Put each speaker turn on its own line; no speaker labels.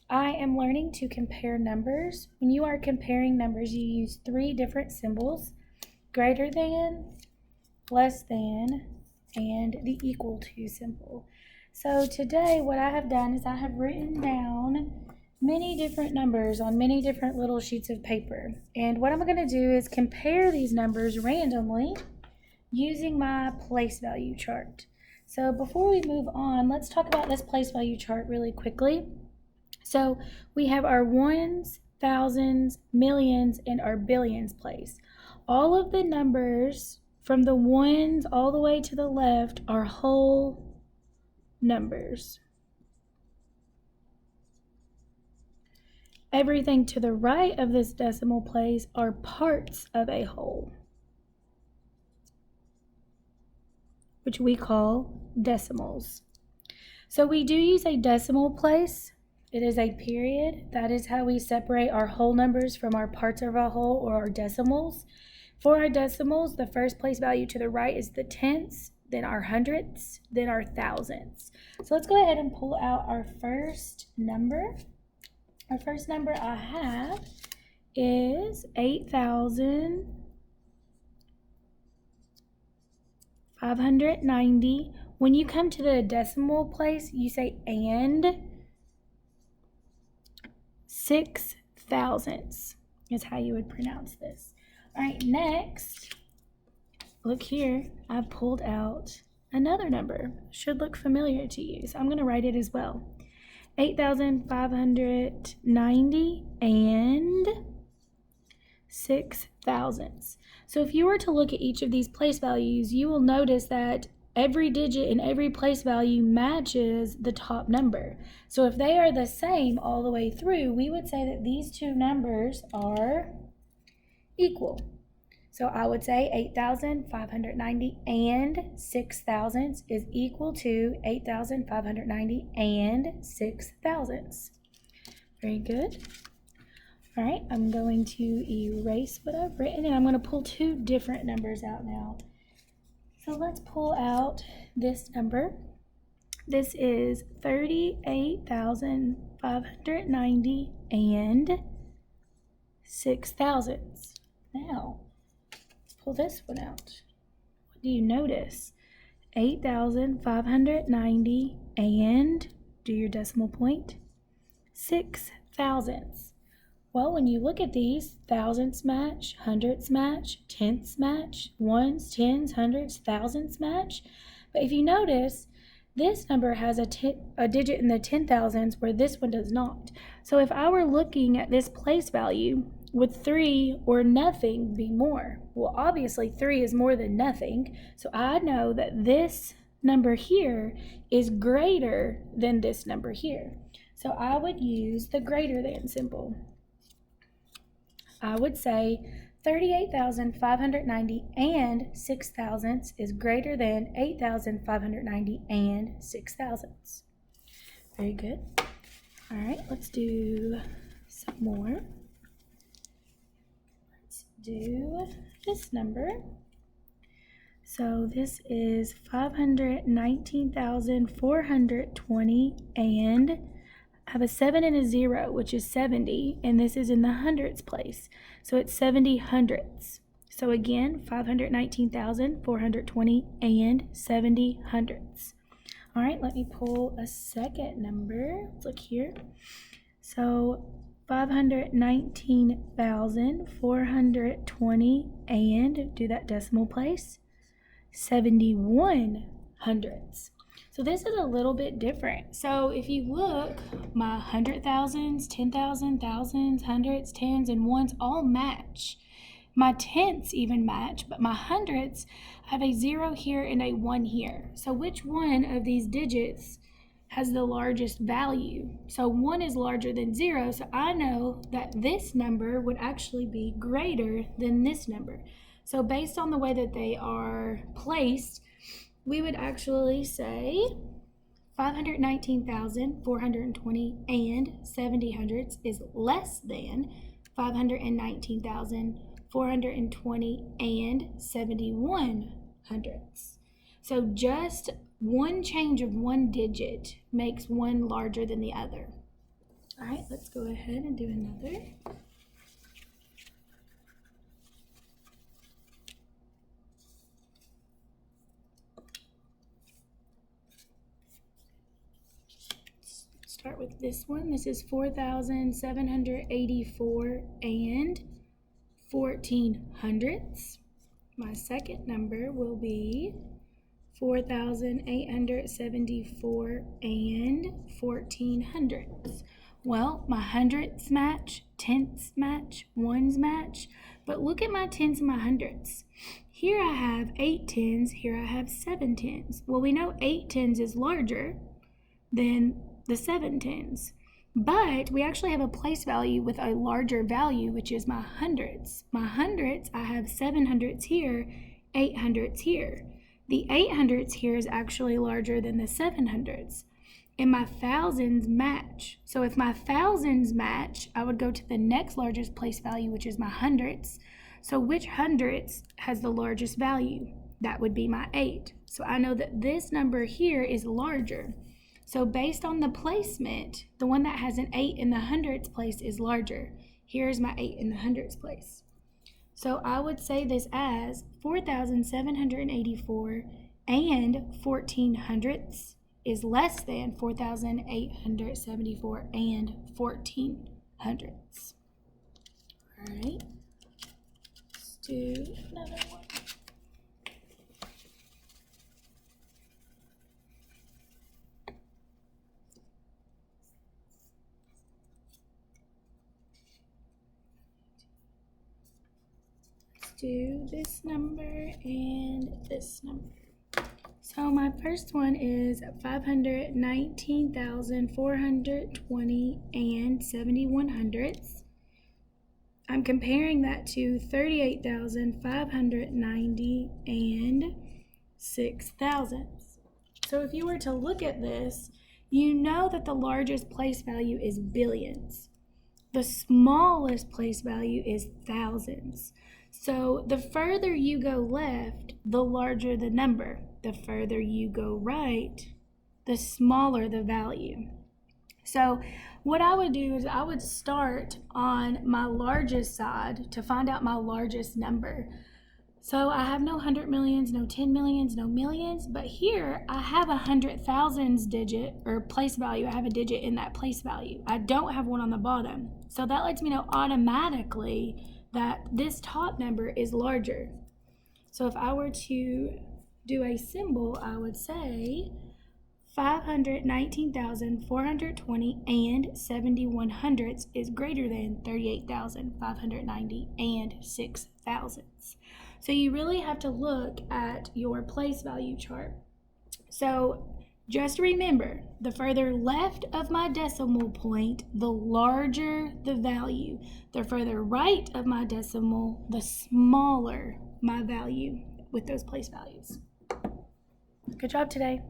I am learning to compare numbers. When you are comparing numbers, you use three different symbols: greater than, less than, and the equal to symbol. So today what I have done is I have written down many different numbers on many different little sheets of paper. And what I'm going to do is compare these numbers randomly using my place value chart. So before we move on, let's talk about this place value chart really quickly. So we have our ones, thousands, millions, and our billions place. All of the numbers from the ones all the way to the left are whole numbers. Everything to the right of this decimal place are parts of a whole, which we call decimals. So we do use a decimal place. It is a period. That is how we separate our whole numbers from our parts of a whole, or our decimals. For our decimals, the first place value to the right is the tenths, then our hundredths, then our thousandths. So let's go ahead and pull out our first number. Our first number I have is 8,590. When you come to the decimal place, you say and 6 thousandths is how you would pronounce this. All right, next, look here. I pulled out another number. Should look familiar to you, so I'm going to write it as well. 8,590 and 6 thousandths. So if you were to look at each of these place values, you will notice that every digit in every place value matches the top number. So if they are the same all the way through, we would say that these two numbers are equal. So I would say 8,590 and 6 thousandths is equal to 8,590 and 6 thousandths. Very good. All right, I'm going to erase what I've written, and I'm going to pull two different numbers out now. So let's pull out this number. This is 38,590 and 6 thousandths. Now, let's pull this one out. What do you notice? 8,590 and, do your decimal point, 6 thousandths. Well, when you look at these, thousandths match, hundredths match, tenths match, ones, tens, hundreds, thousandths match. But if you notice, this number has a digit in the 10,000s where this one does not. So if I were looking at this place value, would 3 or nothing be more? Well, obviously 3 is more than nothing. So I know that this number here is greater than this number here. So I would use the greater than symbol. I would say 38,590 and 6 thousandths is greater than 8,590 and 6 thousandths. Very good. All right, let's do some more. Let's do this number. So this is 519,420 and I have a 7 and a 0, which is 70, and this is in the hundredths place. So it's 70 hundredths. So again, 519,420 and 70 hundredths. All right, let me pull a second number. Let's look here. So 519,420 and, do that decimal place, 71 hundredths. So this is a little bit different. So if you look, my 100,000s, 10,000, thousands, hundreds, tens, and ones all match. My tenths even match, but my hundredths have a 0 here and a 1 here. So which one of these digits has the largest value? So 1 is larger than 0, so I know that this number would actually be greater than this number. So based on the way that they are placed, we would actually say 519,420 and 70 hundredths is less than 519,420 and 71 hundredths. So just one change of one digit makes one larger than the other. All right, let's go ahead and do another. Start with this one. This is 4,784 and 1400ths. My second number will be 4,874 and 1400ths. Well, my hundredths match, tenths match, ones match, but look at my tens and my hundredths. Here I have 8 tens, here I have 7 tens. Well, we know 8 tens is larger than the 7 tens, but we actually have a place value with a larger value, which is my hundredths. My hundredths, I have 700ths here, 800ths here. The 800ths here is actually larger than the 700ths. And my thousands match. So if my thousands match, I would go to the next largest place value, which is my hundredths. So which hundredths has the largest value? That would be my 8. So I know that this number here is larger. So based on the placement, the one that has an 8 in the hundredths place is larger. Here's my 8 in the hundredths place. So I would say this as 4,784 and 1400ths is less than 4,874 and 1400ths. All right, let's do another one. Do this number and this number. So my first one is 519,420 and 7100ths. I'm comparing that to 38,590 and 6,000ths. So if you were to look at this, you know that the largest place value is billions. The smallest place value is thousands. So the further you go left, the larger the number. The further you go right, the smaller the value. So what I would do is I would start on my largest side to find out my largest number. So I have no 100 millions, no 10 millions, no millions, but here I have a 100,000s digit or place value. I have a digit in that place value. I don't have one on the bottom. So that lets me know automatically that this top number is larger. So if I were to do a symbol, I would say 519,420 and 7100ths is greater than 38,590 and 6,000ths. So you really have to look at your place value chart. So just remember, the further left of my decimal point, the larger the value. The further right of my decimal, the smaller my value with those place values. Good job today.